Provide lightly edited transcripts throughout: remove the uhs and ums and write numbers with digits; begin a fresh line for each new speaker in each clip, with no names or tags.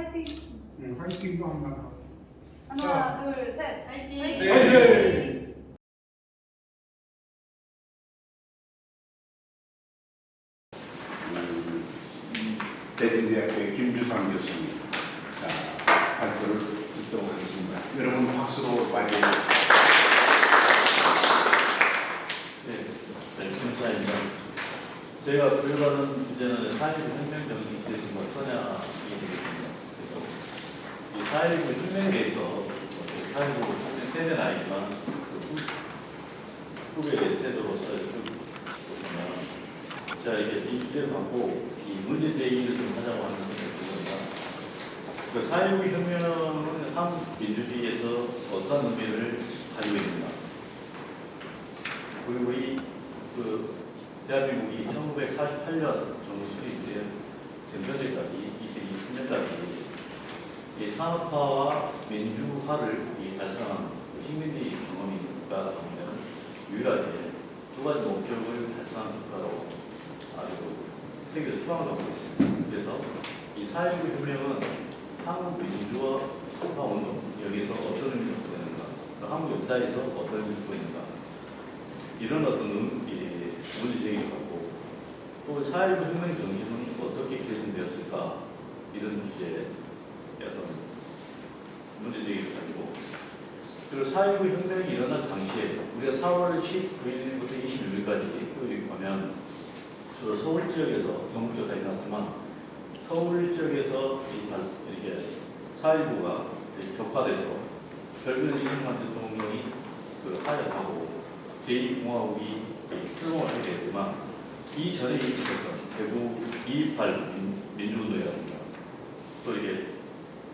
화이팅!
화이팅도 한번 하고.
하나, 둘, 셋! 화이팅!
화이팅!
대진대학교의 김주상 교수님 발표를 듣도록 하겠습니다. 여러분 박수로 맞이해주십시오.
네, 김수아입니다. 제가 부여받은 주제는 4.19 혁명정신 계승과 선야이 되겠습니다. 그래서 이 4.19 혁명에 대해서 4.19 세대는 아니지만 후배 세대로서 보시면 제가 이렇게 이 주제를 갖고 이 문제 제기를 좀 하자고 하는 것입니다. 그 4.19 혁명은 한국 민주주의에서 어떤 의미를 가지고 있는가? 그리고 대한민국이 1948년 정부 수립된 전전까지 2020년까지 이 산업화와 민주화를 달성한 식민지 경험인가 하면 유일하게 두 가지 목적을 달성한 국가로 아주 세계에서 추앙을 받고 있습니다. 그래서 이 4.19 혁명은 한국 민주화 운동 여기서 어떤 의미를 갖고 있는가, 한국 역사에서 어떤 의미를 갖고 있는가, 이런 어떤 문제 제기를 갖고 또 4.19 혁명 정신은 어떻게 개선되었을까, 이런 주제의 어떤 문제 제기를 가지고, 그리고 4.19 혁명이 일어난 당시에 우리가 4월 19일부터 26일까지 여기 보면 주로 서울 지역에서 전국적으로 일어났지만 서울 지역에서 이렇게 4.19가 격화돼서 결국은 이승만 대통령이 하야하고 제2공화국이 출범을 하게 됐지만 이 전에 있었던 대구 2.28 민주운동이라든가 또 이게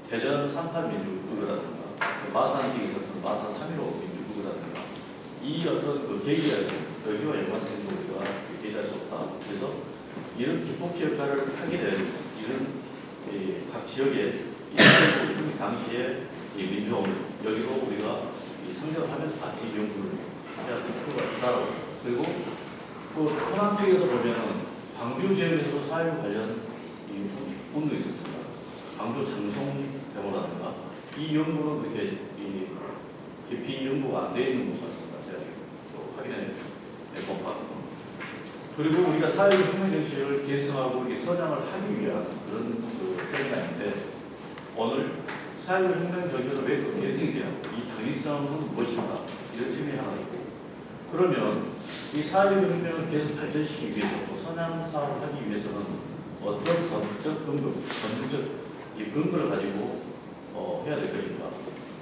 대전 3.8 민주구호라든가 마산에 있었던 마산 3.15 민주구호라든가 이 어떤 계기가 여기와 연관성도 우리가 얘기할 수 없다. 그래서 이런 기폭제 역할을 하게 된 이런 각 지역의 이 당시에 이 민주운동 여기로 우리가 성장을 하면서 같이 연구를 해야 될 필요가 있다고. 그리고 또 호남 쪽에서 보면은 광주 지역에서도 4.19 관련 운동이 있었습니다. 광주 장송 데모라든가 이 연구는 그렇게 깊이 연구가 안 되어 있는 것 같습니다. 제가 또 확인해 본. 그리고 우리가 4.19 혁명 정신을 계승하고 이렇게 선양을 하기 위한 그런 세미나인데 오늘 4.19 혁명 정신을 왜 계승이 되냐고, 이 당위성은 무엇인가, 이런 질문이 하나 있고, 그러면 이 4.19 혁명을 계속 발전시키기 위해서 또 선양 사업을 하기 위해서는 어떤 선적 근거, 전문적 이 근거를 가지고 해야 될 것인가,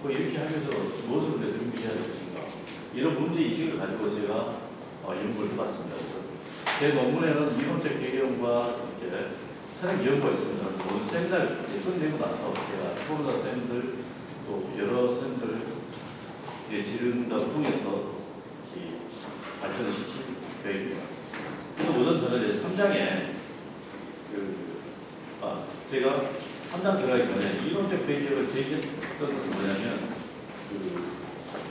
또 이렇게 하면서 무엇을 준비해야 될 것인가, 이런 문제 인식을 가지고 제가 연구를 해봤습니다. 그래서 제 논문에는 이론적 배경과 이렇게 사용 연구가 있습니다. 오늘 세미나를 끝내고 나서 제가 코로나 쌤들 또 여러 쌤들 지른다고 통해서 발전을 시킬 계획입니다. 그래서 우선 저는 3장에 제가 3장 들어가기 전에 이론적 배경을 제기했던 것은 뭐냐면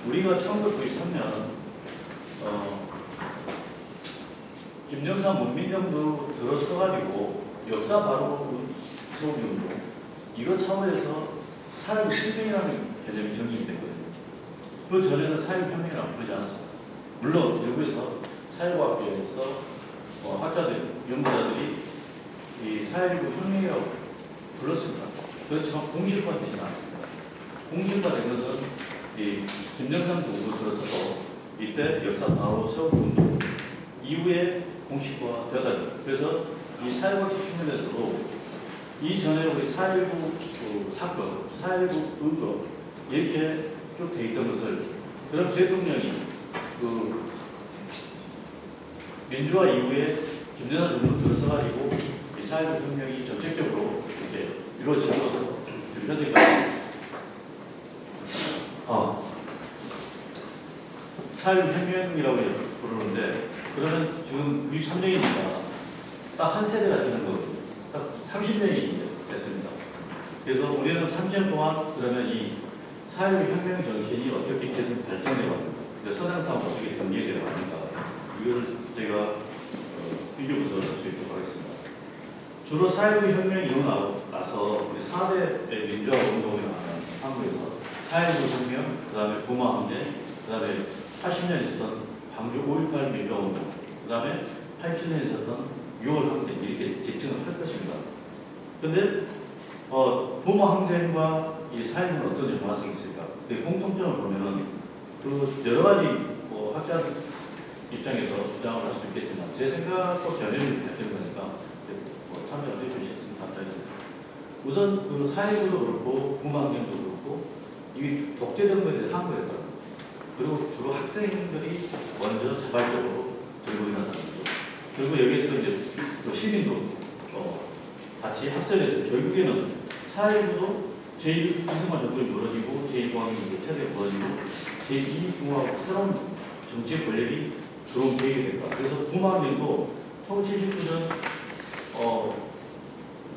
우리가 1993년 김영삼 문민정부 들어서가지고 역사 바로 소운동 이거 차원에서 4.19 혁명이라는 개념이 정립이 됐거든요. 그 전에는 4.19 혁명이라고 부르지 않았습니다. 물론 일부에서 사회과학계에서 학자들, 연구자들이 이 4.19 혁명이라고 불렀습니다. 그렇지만 공식화되지는 않았습니다. 공식화된 것은 이 김영삼 정부 들어서서 이때 역사 바로 세운동 이후에 공식화되다. 그래서 이 4.19 측면에서도 이전에 우리 4.19 사건, 4.19 의거 이렇게 쭉 돼 있던 것을 그럼 대통령이 민주화 이후에 김대중 정부 들어서가지고 이 4.19 혁명이 정책적으로 이렇게 이루어짐으로써 현재까지 4.19 혁명이라고 부르는데 그러면 지금 93년이니까 딱 한 세대가 지난 거, 딱 30년이 됐습니다. 그래서 우리는 30년 동안 그러면 이 4.19 혁명 정신이 어떻게 계속 발전해 왔는가, 선행사업 어떻게 전개되어 왔는가, 이걸 제가 비교 분석을 할 수 있도록 하겠습니다. 주로 4.19 혁명이 일어나고 나서 우리 4대 민주화 운동이 나와요. 한국에서 4.19 혁명, 그 다음에 부마 문제, 그 다음에 80년에 있었던 광주 5.18 민주화 운동, 그 다음에 87년에 있었던 6월 항쟁 이렇게 지칭을 할 것입니다. 그런데 부마 항쟁과 이 4.19는 어떤 연관성이 있을까? 그 공통점을 보면은 그 여러 가지 학자 입장에서 주장을 할 수 있겠지만 제 생각과 견해를 밝힌 거니까 참여를 해주셨으면 감사하겠습니다. 우선 그 4.19도 그렇고 부마항쟁도 그렇고 이게 독재정권에 대해서 한 거였다. 그리고 주로 학생들이 먼저 자발적으로 들고 일어났다는 거죠. 그리고 여기에서 이제 시민도 같이 합세해서 결국에는 4.19도 제1이승만 정권이 무너지고 제1공화국이 체제가 무너지고 제2공화국 새로운 정치 권력이 들어온 계획이 됐다. 그래서 부마항쟁도 1979년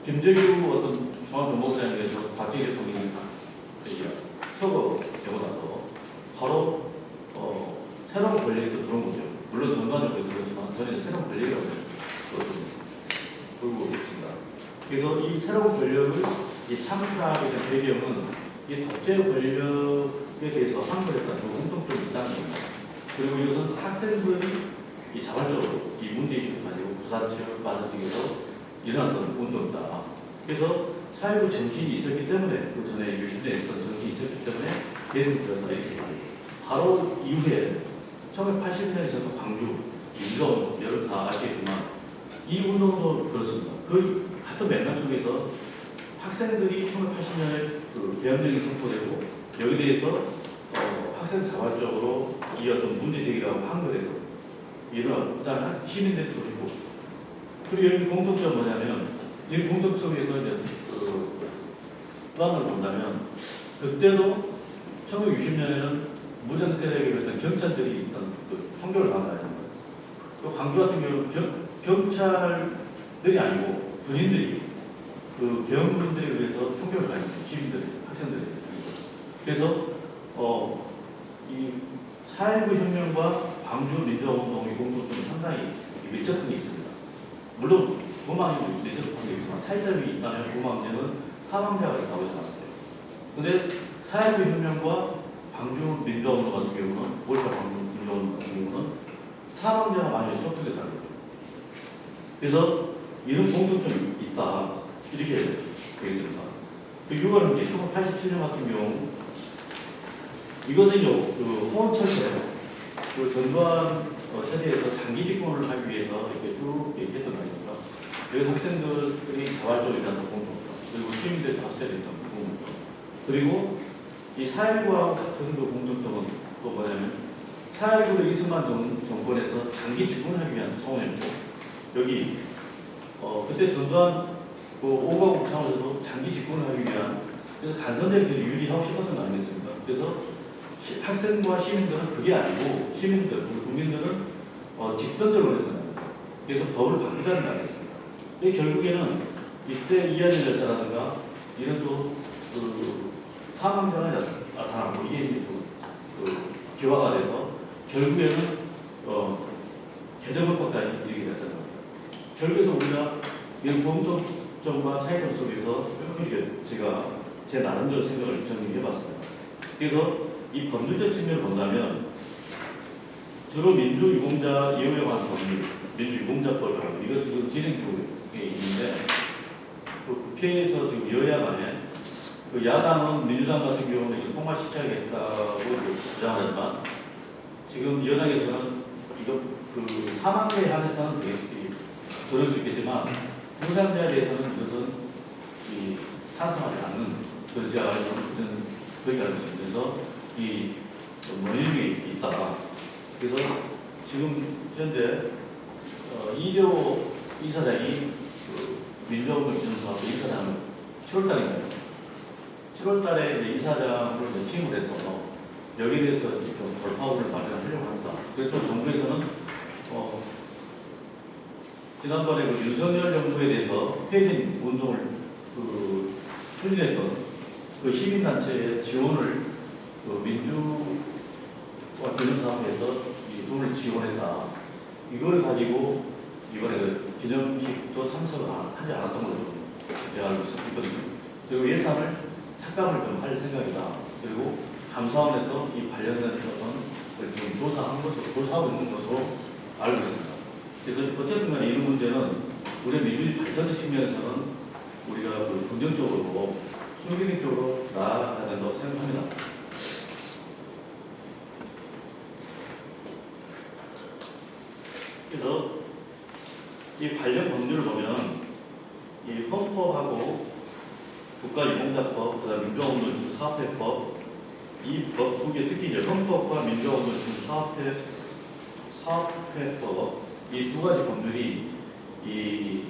김정일 어떤 중앙정보부장에서 박정희 대통령이 서거 되고 나서 바로 새로운 권력이 또 들어온 거죠. 물론 전반적으로 들었지만 저는 새로운 권력이라고 보고 있습니다. 그래서 이 새로운 권력을 창출하게 된 배경은 이 독재 권력에 대해서 항거했다는 공통점이 있다는 겁니다. 그리고 이것은 학생들이 자발적으로 이 문제의식을 가지고 부산지역 받아들여서 일어났던 운동이다. 그래서 4.19 정신이 있었기 때문에 그 전에 60년에 있었던 정신이 있었기 때문에 계속되었다 이렇게 말이에요. 바로 이후에 1980년에 있었던 광주 민주화운동 여러분 다 아시겠지만 이 운동도 그렇습니다. 그 같은 맥락 속에서 학생들이 1980년에 그 계엄령이 선포되고 여기에 대해서 학생 자발적으로 이 어떤 문제제기라고 한글에서 이런 일단 시민들이 또 있고 그리고 여기 공통점은 뭐냐면 이 공통점 속에서 이제 플랜을 본다면 그때도 1960년에는 무장 세력의 어떤 경찰들이 있던 그 총격을 받아야 되는 거예요. 또 광주 같은 경우는 경찰들이 아니고 군인들이 그 계엄군들에 의해서 총격을 받는 시민들이 학생들이 그래서 이 4.19 혁명과 광주 민주화운동의 공통점이 상당히 밀접한 게 있습니다. 물론 부마항쟁도 밀접한 게 있지만 차이점이 있다면 부마항쟁은 사망자가 나오지 않았어요. 그런데 4.19 혁명과 광주 민주화운동 같은 경우는 5.18 광주 민주화운동 같은 경우는 사망자가 많이 속출됐다는 거죠. 그래서 이런 공통점이 있다 이렇게 되겠습니다. 그리고 6월은 1987년 같은 경우 이것은 그 호원철새 그 전두환 세대에서 장기 집권을 하기 위해서 이렇게 쭉 얘기했던 거 아닙니까? 여기 학생들이 자발적으로 일어났던 공통점, 그리고 시민들이 합세했던 공통점, 그리고 이 4.19하고 같은 그 공통점은 또 뭐냐면 4.19를 이승만 정권에서 장기 집권하기 위한 차원이었고 여기 그때 전두환 그 5가국 차원에서도 장기 집권을 하기 위한 그래서 간선제를 유지하고 싶었던 거 아니겠습니까? 그래서 학생과 시민들은 그게 아니고 시민들, 국민들은 직선적으로 했던 겁니다. 그래서 법을 바꾸자는 거 아니겠습니까? 결국에는 이때 이한열 열사라든가 이런 또 그 사망자가 나타나고 이게 이제 그 기화가 돼서 결국에는 개정법까지 이르게 됐다는 겁니다. 결국에서 우리가 이런 공통점과 차이점 속에서 이렇게 제가 제 나름대로 생각을 정리해봤습니다. 그래서 이 법률적 측면을 본다면 주로 민주유공자 이용에 관한 법률, 민주유공자법이라고 이거 지금 진행 중에 있는데 그 국회에서 지금 여야 간에 그 야당은 민주당 같은 경우는 통과시켜야겠다고 주장하지만 지금 여당에서는 이거 그 사망자에 한해서는 되게 들을 수 있겠지만 부상자에 대해서는 이것은 찬성하지 않는 그런 제가 알고 있는 그렇게 알고 있습니다. 그래서 이 원인이 있다. 그래서 지금 현재 이재호 이사장이 그 민주화운동연구소하고 이사장을 7월달인가요? 7월달에 이사장을 취임을 해서 여기에 대해서 좀 돌파구를 마련하려고 합니다. 그래서 정부에서는 지난번에 그 윤석열 정부에 대해서 퇴진 운동을 추진했던 그 시민단체의 지원을 그 민주화 기념사업에서 이 돈을 지원했다. 이걸 가지고 이번에 기념식도 참석을 하지 않았던 걸로 제가 알고 있거든요. 그리고 예산을 삭감을 좀 할 생각이다. 그리고 감사원에서 이 관련된 어떤 지금 조사하고 있는 것으로 알고 있습니다. 그래서 어쨌든 간에 이런 문제는 우리 민주주의 발전적 측면에서는 우리가 그 긍정적으로 순기능 쪽으로 나아가야 된다고 생각합니다. 그래서 이 관련 법률을 보면 이 헌법하고 국가유공자법, 그다음 민주화운동 사업회법 이 법 두 개, 특히 이제 헌법과 민주화운동 사업회법 이 두 가지 법률이 이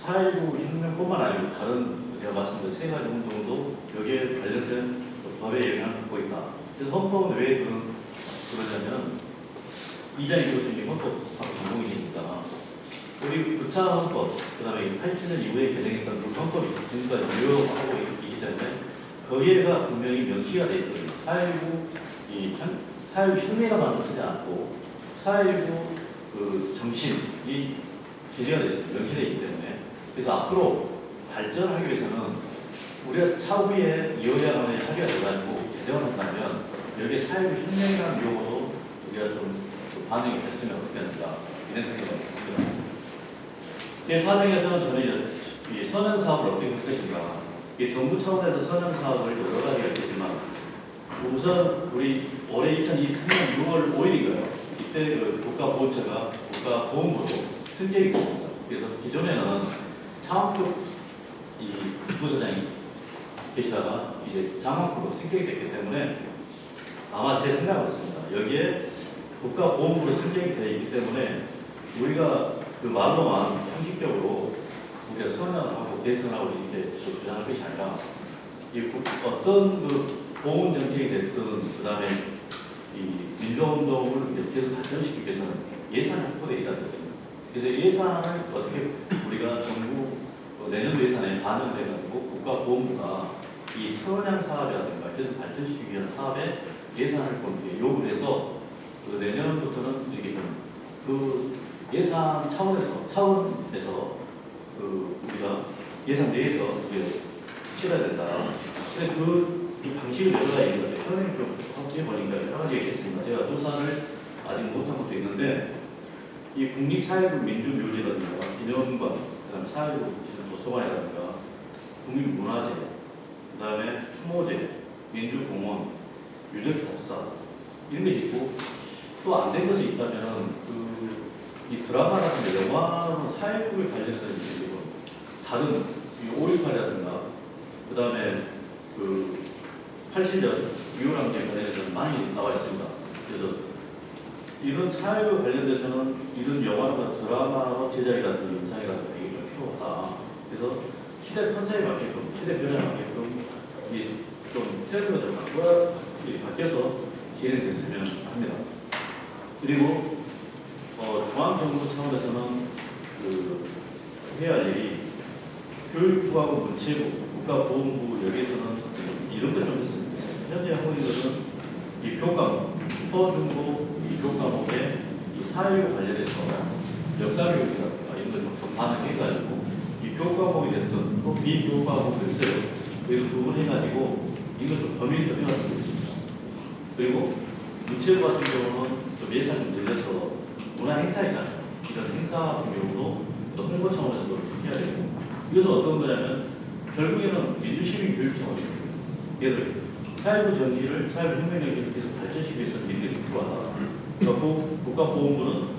4.19 혁명뿐만 아니고 다른 제가 말씀드린 세 가지 운동도 여기에 관련된 법에 영향을 받고 있다. 그래서 헌법은 왜 그러냐면 이장희 교수님이 헌법학 전공이시니까 우리 부차 헌법, 그 다음에 87년 이후에 개정했던 그 헌법이 지금까지 유효하고 있기 때문에 거기에가 분명히 명시가 되어 있거든요. 4.19 혁명이라고 쓰지 않고 4.19 그 정신이 기재가 되어 있습니다. 명시되어 있기 때문에. 그래서 앞으로 발전하기 위해서는 우리가 차후에 여야 간에 합의가 돼가지고 개정을 한다면 여기에 4.19 혁명이라는 용어도 우리가 좀 반영이 됐으면 어떻게 하는가 이런 생각이 듭니다. 제4장에서는 저는 이 선언 사업을 어떻게 할 것인가. 이 정부 차원에서 선언 사업을 여러 가지가 있겠지만 우선 우리 올해 2023년 6월 5일인가요? 이때 그 국가보훈처가 국가보훈부로 승계가 있습니다. 그래서 기존에는 차원급 이 부서장이 계시다가 이제 장관급으로 승계가 됐기 때문에 아마 제 생각은 그렇습니다. 여기에 국가보훈부로 승계가 되어 있기 때문에 우리가 그 말로만 형식적으로 우리가 선언하고 대선하고 이렇게 주장할 것이 아니라 어떤 그 보훈 정책이 됐든 그 다음에 이 민주운동을 계속 발전시키기 위해서는 예산이 확보되어 있어야 되거든요. 그래서 예산을 어떻게 우리가 정부 내년도 예산에 반영돼가지고 국가보훈부가 이 선양 사업이라든가 계속 발전시키기 위한 사업에 예산을 요구를 해서 그 내년부터는 이렇게 그 예산 차원에서 그 우리가 예산 내에서 치러야 된다. 근데 이 방식을 여러 가지 있는데 현행 좀 해보니까 여러 가지가 있겠습니다. 제가 조사를 아직 못한 것도 있는데 이 국립사회부 민주묘지라든가 기념관, 그다음에 사회부 도서관이라든가 국립문화재, 그다음에 추모제, 민주공원, 유적협사 이런 것이 있고 또 안 된 것이 있다면 이 드라마라든가 영화로 4.19에 관련해서 다른 5.18이라든가 그 다음에 그 87년 유월항쟁 관련해서는 많이 나와 있습니다. 그래서 이런 4.19에 관련돼서는 이런 영화나 드라마로 제작이라든가 영상이라든가 이게 좀 필요하다. 그래서 시대 컨셉에 맞게끔, 시대 변화에 맞게끔 좀 트렌드가 좀 바뀌어서 진행됐으면 합니다. 그리고 중앙정부 차원에서는 해야 할 일이 교육부하고 문체부, 국가보훈부 여기서는 이런 걸 좀 했으면 좋겠어요. 현재 하고 있는 것은 이 교과목, 초중고 이 교과목에 이 4.19 관련해서 역사교육이라든가 이런 걸 좀 반영해가지고 이 교과목이 됐든 또 비교과목도 있어요. 그래서 구분해가지고 이걸 좀 범위를 좀 해놨으면 좋겠습니다. 그리고 문체부 같은 경우는 좀 예산 좀 들려서 문화 행사 있잖아요. 이런 행사 같은 경우도 또 홍보 차원에서도 해야 되고 이것은 어떤 거냐면 결국에는 민주시민 교육 차원이에요. 그래서 4.19 정치를 4.19 혁명 정치를 계속 발전시키기 위해서 민들이 필요하다. 그리고 국가보훈부는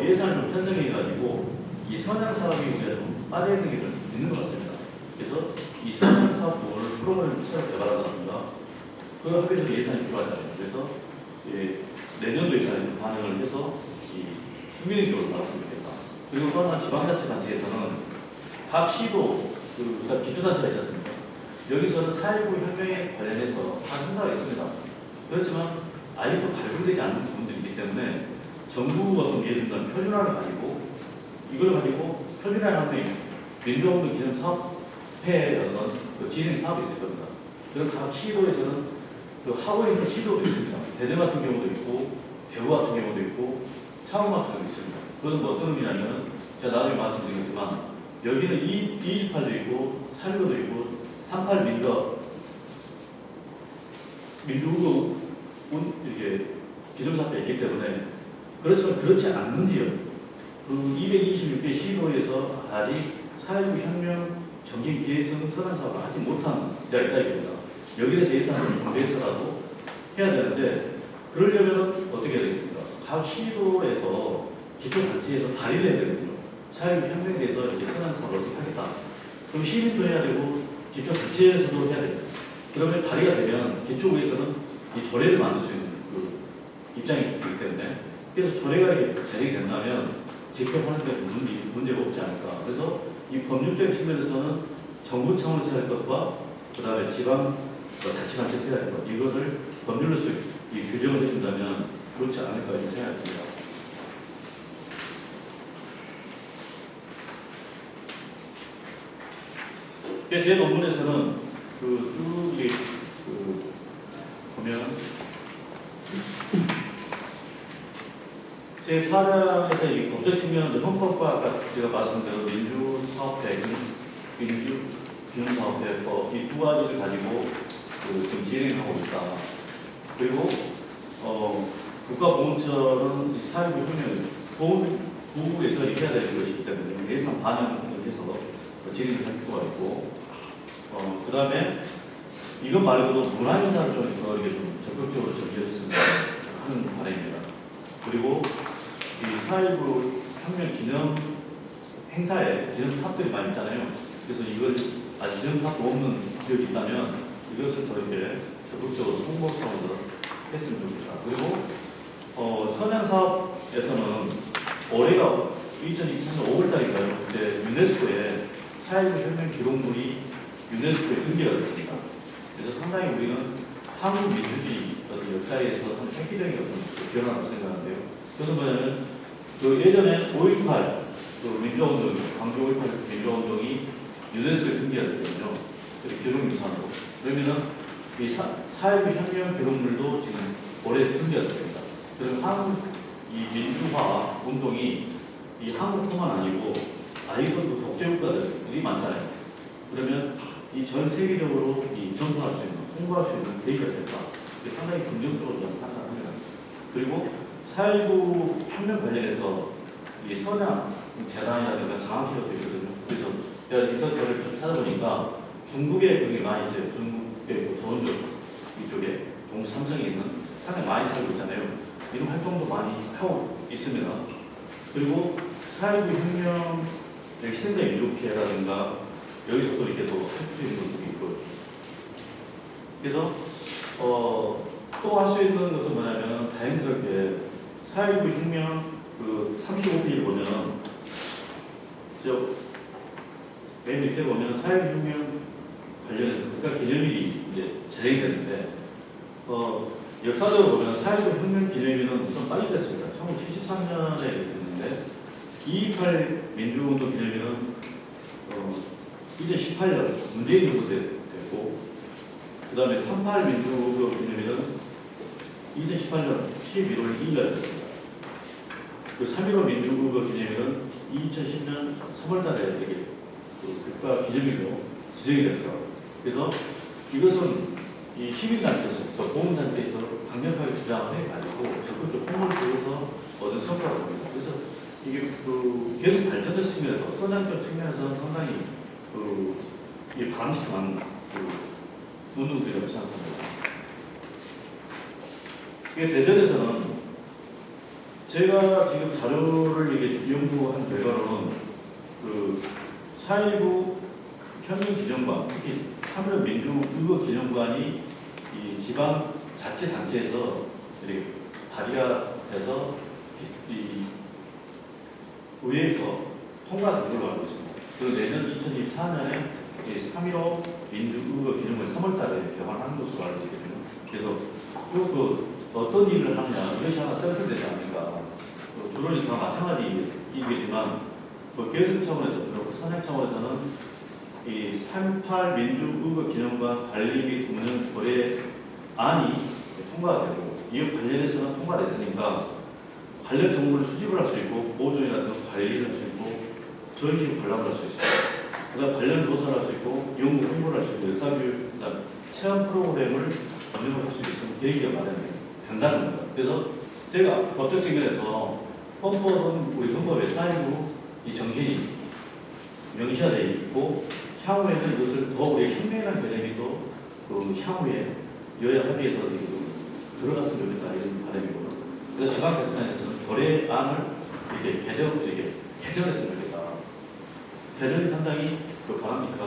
예산을 좀 편성해가지고 이 선양 사업이 우리가 좀 빠져 있는 게 좀 있는 것 같습니다. 그래서 이 선양 사업 부분을 프로그램을 새로 개발한다든가 그거 하기 위해서 예산이 필요하다. 그래서 내년도 예산에 반영을 해서 수민의 쪽으로 나왔으면 좋겠다. 그리고 또 하나 지방자치단체에서는 각 시도 기초단체가 있지 않습니까? 여기서는 4.19 혁명에 관련해서 한 행사가 있습니다. 그렇지만 아직도 발굴되지 않는 부분들이 있기 때문에 정부 어떤 예를 들면 표준화를 가지고 이걸 가지고 표준화하는 민주운동 기념 사업회 어떤 진행 사업이 있을 겁니다. 그런 각 시도에서는 하고 있는 시도도 있습니다. 대전 같은 경우도 있고 대구 같은 경우도 있고 사후 마크가 있습니다. 그것은 뭐 어떤 의미냐면 제가 나중에 말씀드리겠지만 여기는 218도 있고 4.15도 있고 38 민주후보 이렇게 기존사표가 있기 때문에 그렇지만 그렇지 않는 지역 그 226개 시도에서 아직 4.19 혁명 정신 기획성 선언 사업을 하지 못한 데가 있다 이겁니다. 여기에 대해서 예산을 공개해서라도 해야 되는데 그러려면 어떻게 해야 되겠습니까? 각 시도에서 기초단체에서 발의를 해야 되거든요. 4.19 혁명에 대해서 이렇게 선언 사업을 어떻게 하겠다. 그럼 시민도 해야 되고 기초단체에서도 해야 됩니다. 그러면 발의가 되면 기초부에서는 이 조례를 만들 수 있는 그 입장이 있기 때문에 그래서 조례가 제정이 된다면 직접 하는 데 문제가 없지 않을까. 그래서 이 법률적 측면에서는 정부 차원에서 해야 할 것과 그 다음에 지방 자치단체에서 해야 할 것 이것을 법률로서 이 규정을 해준다면 그렇지 않을까 이렇게 생각합니다. 제 논문에서는 보면 제 4장에서 이 법적 측면은 헌법과 아까 제가 말씀드린 민주사업회, 민주균사업회법 이 두 가지를 가지고 지금 진행하고 있다. 그리고 국가보훈처는 4.19 혁명 보훈부에서 해야 될 것이기 때문에 예산 반영을 해서 진행할 필요가 있고 그 다음에 이것 말고도 문화인사를 좀 이렇게 좀 적극적으로 전개했으면 하는 바람입니다. 그리고 이 4.19 혁명 기념 행사에 기념탑들이 많이 있잖아요. 그래서 이걸 아직 기념탑도 없는 지역이 있다면 이것을 더 이렇게 적극적으로 홍보 차원으로 했으면 좋겠다. 그리고 선양사업에서는 올해가 2023년 5월달인가요? 그때 유네스코에 4.19 혁명 기록물이 유네스코에 등재가 됐습니다. 그래서 상당히 우리는 한국 민주주의 역사에서 획기적인 어떤 변화라고 생각하는데요. 그것은 뭐냐면 예전에 5.18 민주화운동, 광주 5.18 민주화운동이 유네스코에 등재가 됐거든요. 기록유산으로. 그러면은 이 4.19 혁명 기록물도 지금 올해 등재가 됐습니다. 그리고 한국 이 민주화 운동이 이 한국뿐만 아니고 아이돌도 독재국가들이 많잖아요. 그러면 이 전 세계적으로 이 전파할 수 있는, 홍보할 수 있는 계기가 됐다. 상당히 긍정적으로 저는 판단합니다. 그리고 4.19 혁명 관련해서 이 선양 재단이라든가 장학회가 되거든요. 그래서 제가 인터넷을 좀 찾아보니까 중국에 그게 많이 있어요. 중국의 전원적 이쪽에 동삼성에 있는 상당히 많이 살고 있잖아요. 이런 활동도 많이 하고 있습니다. 그리고 4.19 혁명 희생자 민족회라든가 여기서 또 이렇게 또 할 수 있는 것들이 있고 그래서 또 할 수 있는 것은 뭐냐면 다행스럽게 4.19 혁명 그 35페이지를 보면 맨 밑에 보면 4.19 혁명 관련해서 국가 기념일이 이제 진행이 되는데 역사적으로 보면 4.19 혁명 기념일은 좀 빨리 됐습니다. 1973년에 됐는데 2.28 민주운동 기념일은 2018년 문재인 정부 때 됐고 그 다음에 38 민주운동 기념일은 2018년 11월 2일 됐습니다. 그 3.15 민주운동 기념일은 2010년 3월달에 이게 국가 기념일로 지정이 됐더라고요. 그래서 이것은 이 시민단체에서 보험단체에서 강력하게 주장을 해가지고 적극적으로 홍보를 통해서 얻은 성과가 됩니다. 그래서 이게 계속 발전적 측면에서 선양적 측면에서 상당히 이게 바람직한 운동들이라고 생각합니다. 이게 대전에서는 제가 지금 자료를 이게 연구한 결과로는 4.19 혁명 기념관, 특히 3.15 민주의거 기념관이 이 지방 자치단체에서 이렇게 발의가 돼서 이 의회에서 통과된 걸로 알고 있습니다. 그리고 내년 2024년에 3.15 민주의거 기념을 3월달에 개관하는 것으로 알고 있거든요. 그래서 어떤 일을 하느냐 이것이 하나 센터되지 않을까. 주론이 다 마찬가지이겠지만 계획 차원에서 그리고 선행 차원에서는 이 38 민주의거 기념관 관리 및 운영 조례안이 통과가 되고 이와 관련해서는 통과됐으니까 관련 정보를 수집을 할 수 있고 보존이라든가 관리를 할 수 있고 저희 식 관람을 할 수 있어요. 그다음 관련 조사를 할 수 있고 연구 홍보를 할 수 있고 역사교육, 그다음 체험 프로그램을 운영을 할 수 있으면 계기가 마련돼요. 간단합니다. 그래서 제가 법적 측면에서 헌법은 우리 헌법에 4.19 이 정신이 명시화되어 있고 향후에는 이것을 더 우리 혁명이라는 개념이 또그 향후에 여야 합의에서 들어갔으면 좋겠다 이런 바람이고요. 그래서 지방자치단에서는 조례안을 이렇게 개정했으면 좋겠다. 개정이 상당히 바람직한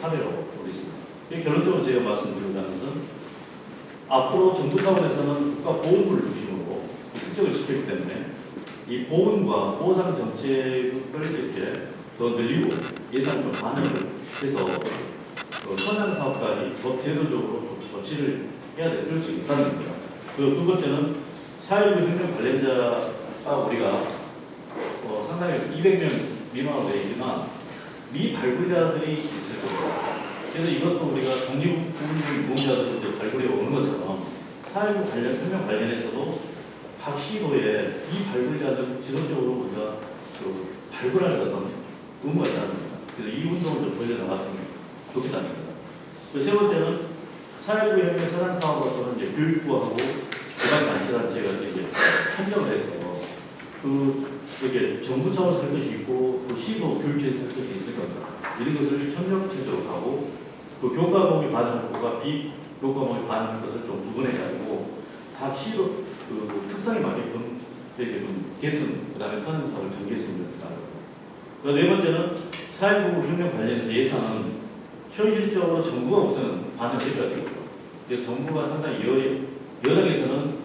사례라고 보고 있습니다. 결론적으로 제가 말씀드리자면 앞으로 정부 차원에서는 국가보훈부를 중심으로 습격을 시켰기 때문에 이 보훈과 보상 정책을 이렇게 더 늘리고 예산 좀 반영을 해서 선양 사업가이 더 제도적으로 조치를 해야 될 수 있다는 겁니다. 그리고 두 번째는 4.19 혁명 관련자가 우리가 상당히 200명 미만으로 되어 있지만 미발굴자들이 있을 겁니다. 그래서 이것도 우리가 독립운동 유공자들 발굴해 오는 것처럼 4.19 혁명 관련해서도 각 시도에 미발굴자들 지속적으로 우리가 발굴할 어떤 의무가 있다는 겁니다. 그래서 이 운동을 좀 벌려나갔으면 좋겠다는 겁니다. 세 번째는 4.19 혁명 선양 사업으로서는 이제 교육부하고 지방단체단체가 이제 협력을 해서 이렇게 정부 차원에서 할 것이 있고 시도 교육체에서 할 것이 있을 겁니다. 이런 것을 협력체제로 가고 교과목이 반영할 것과 비교과목이 반영할 것을 좀 구분해가지고 각 시도 특성에 맞게끔 이렇게 좀 개선, 그 다음에 선행 사업을 전개했으면 좋겠다. 네 번째는 4.19 혁명 관련해서 예산은 현실적으로 정부가 우선 반영을 해줘야 되고요. 그래서 정부가 상당히 여당에서는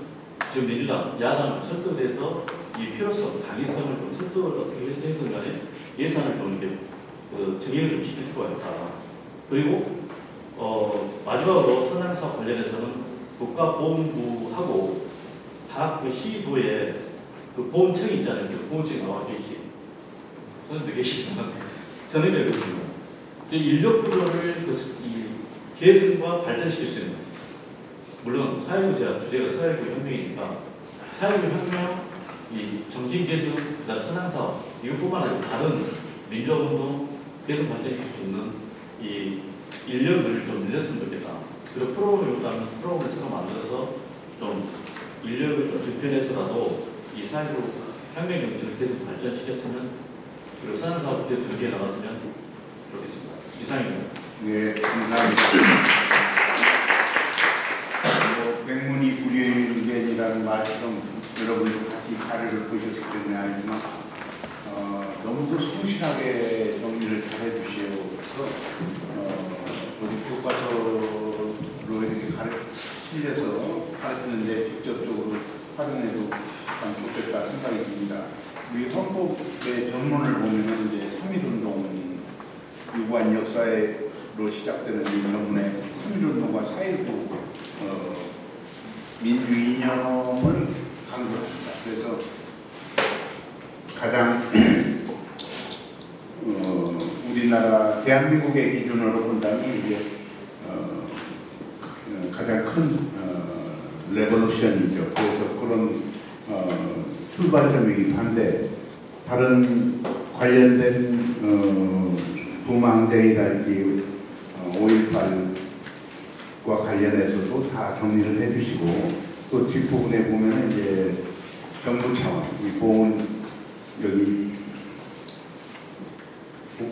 지금 민주당, 야당 설득해서 이 필요성, 당위성을 좀 설득을 어떻게 했든 간에 예산을 좀 이렇게 정의를 좀 시켜주고 있다. 그리고 마지막으로 선양사업 관련해서는 국가보훈부하고 각 그 시도에 그 보훈청이 있잖아요. 그 보훈청이 나와 계시. 저는 계시지만 전해되고 있습니다. 인력 구조를 개선과 발전시킬 수 있는, 물론 4.19 주제가 4.19 혁명이니까 4.19 혁명, 이 정신 개선, 그다음 선양사업 이것뿐만 아니라 다른 민주화운동 개선 발전시킬 수 있는 이 인력을 좀 늘렸으면 좋겠다. 그리고 프로그램을 새로 만들어서 좀 인력을 좀 증편해서라도 이 4.19 혁명 정신을 계속 발전시켰으면, 그리고 선양사업을 계속 전개해 나갔으면 좋겠습니다. 이상입니다.
네, 감사합니다. 백문이 불여일견이라는 말처럼 여러분들 같이 가르를 보셨기 때문에 알지만 너무도 성실하게 정리를 잘 해주셔서 우리 교과서로 이렇게 실려서 가르치는데 직접적으로 활용해도 참 좋겠다 생각이 듭니다. 우리 헌법의 전문을 보면 이제 3.1운동 유구한 역사로 시작되는 이 전문의 3.1운동과 4.19 민주 이념을 강조합니다. 그래서 가장 우리나라 대한민국의 기준으로 본다면 이제 가장 큰 레볼루션이죠. 그래서 그런 출발점이기도 한데 다른 관련된 부망대이랄지 5.18과 관련해서도 다 정리를 해주시고, 또 뒷부분에 보면 이제 정부 차원,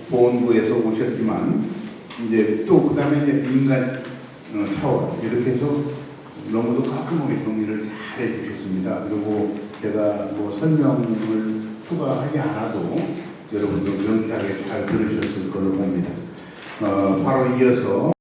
보훈부에서 오셨지만 이제 또 그다음에 이제 민간 차원 이렇게 해서 너무도 깔끔하게 정리를 잘 해주셨습니다. 그리고 제가 뭐 설명을 추가하지 않아도 여러분도 명쾌하게 잘 들으셨을 걸로 봅니다. 바로 이어서